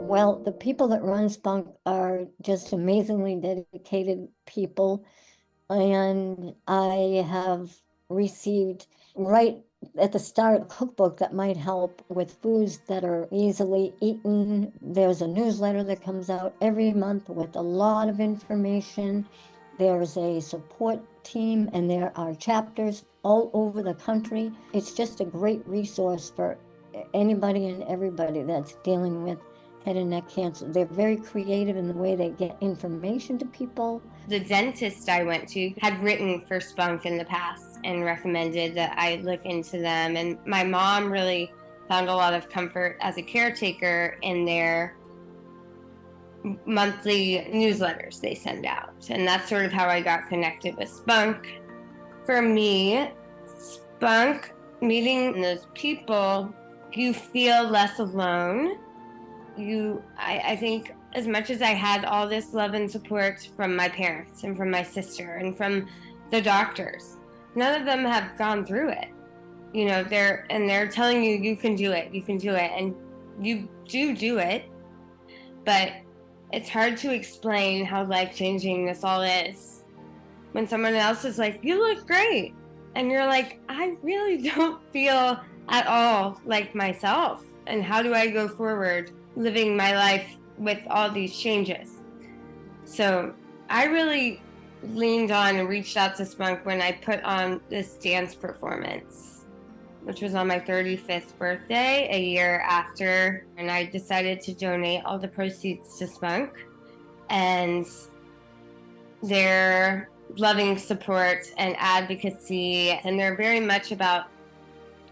Well, the people that run Spunk are just amazingly dedicated people. And I have received right at the start a cookbook that might help with foods that are easily eaten. There's a newsletter that comes out every month with a lot of information. There's a support team, and there are chapters all over the country. It's just a great resource for anybody and everybody that's dealing with head and neck cancer. They're very creative in the way they get information to people. The dentist I went to had written for Spunk in the past and recommended that I look into them. And my mom really found a lot of comfort as a caretaker in their monthly newsletters they send out. And that's sort of how I got connected with Spunk. For me, Spunk, meeting those people, you feel less alone. I think as much as I had all this love and support from my parents and from my sister and from the doctors, none of them have gone through it. You know, they're telling you, you can do it, and you do it, but it's hard to explain how life-changing this all is when someone else is like, you look great, and you're like, I really don't feel at all like myself, and how do I go forward living my life with all these changes? So I really leaned on and reached out to Spunk when I put on this dance performance, which was on my 35th birthday, a year after, and I decided to donate all the proceeds to Spunk. And their loving support and advocacy, and they're very much about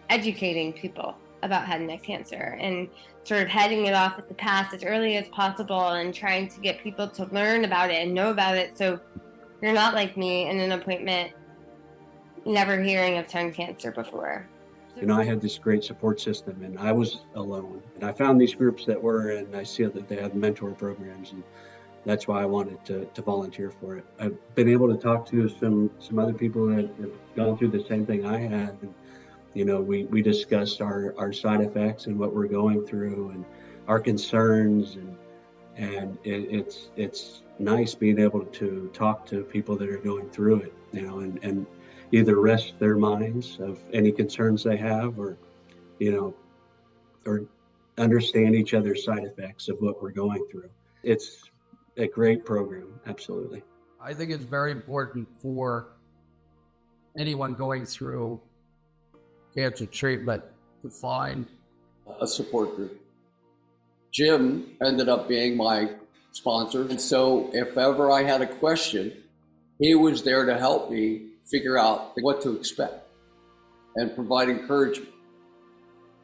educating people about head and neck cancer and sort of heading it off at the pass as early as possible and trying to get people to learn about it and know about it, so you're not like me in an appointment never hearing of tongue cancer before. You know, I had this great support system and I was alone. And I found these groups that were, and I see that they have mentor programs, and that's why I wanted to volunteer for it. I've been able to talk to some other people that have gone through the same thing I had. And, you know, we discussed our side effects and what we're going through and our concerns, and it's nice being able to talk to people that are going through it, you know, and either rest their minds of any concerns they have, or, you know, or understand each other's side effects of what we're going through. It's a great program, absolutely. I think it's very important for anyone going through cancer treatment to find a support group. Jim ended up being my sponsor, and so if ever I had a question, he was there to help me figure out what to expect and provide encouragement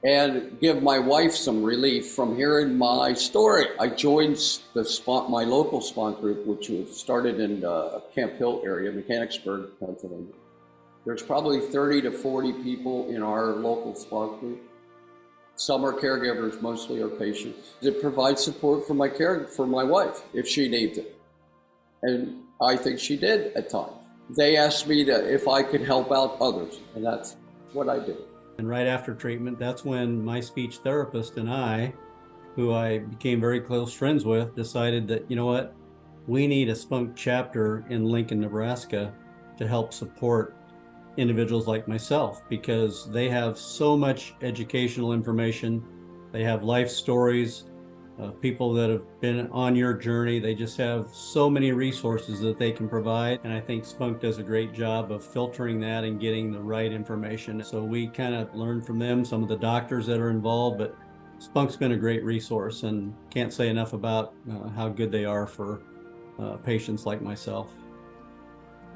and give my wife some relief from hearing my story. I joined my local SPOHNC group, which was started in Camp Hill area, Mechanicsburg, Pennsylvania. There's probably 30 to 40 people in our local SPOHNC group. Some are caregivers, mostly are patients. It provides support for my wife if she needs it. And I think she did at times. They asked me if I could help out others, and that's what I did. And right after treatment, that's when my speech therapist and I, who I became very close friends with, decided that, you know what, we need a SPOHNC chapter in Lincoln, Nebraska to help support individuals like myself, because they have so much educational information. They have life stories of people that have been on your journey. They just have so many resources that they can provide. And I think SPOHNC does a great job of filtering that and getting the right information. So we kind of learn from them, some of the doctors that are involved, but SPOHNC's been a great resource, and can't say enough about how good they are for patients like myself.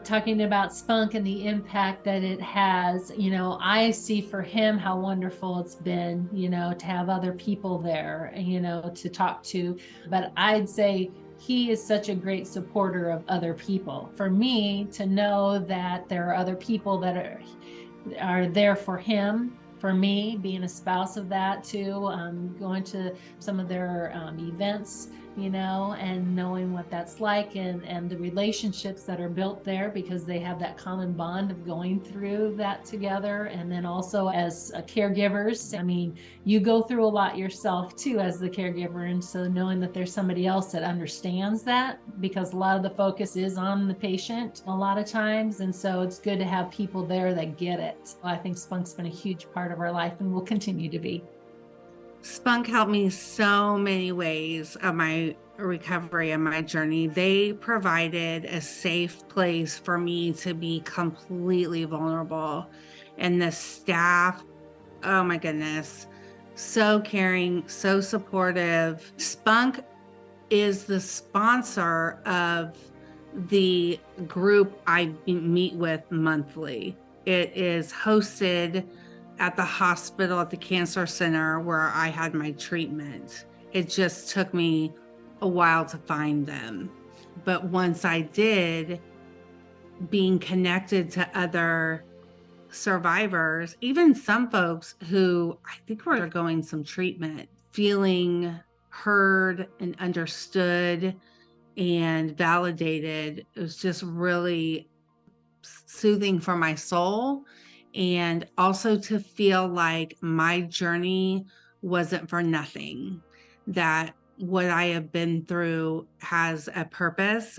Talking about SPOHNC and the impact that it has, you know, I see for him how wonderful it's been, you know, to have other people there, you know, to talk to. But I'd say he is such a great supporter of other people. For me to know that there are other people that are there for him, for me, being a spouse of that too, going to some of their events and knowing what that's like, and the relationships that are built there because they have that common bond of going through that together. And then also as caregivers, I mean, you go through a lot yourself too as the caregiver. And so knowing that there's somebody else that understands that, because a lot of the focus is on the patient a lot of times. And so it's good to have people there that get it. I think Spunk's been a huge part of our life and will continue to be. Spunk helped me so many ways of my recovery and my journey. They provided a safe place for me to be completely vulnerable. And the staff, oh my goodness, so caring, so supportive. Spunk is the sponsor of the group I meet with monthly. It is hosted at the hospital, at the cancer center where I had my treatment. It just took me a while to find them. But once I did, being connected to other survivors, even some folks who I think were going some treatment, feeling heard and understood and validated, it was just really soothing for my soul. And also to feel like my journey wasn't for nothing, that what I have been through has a purpose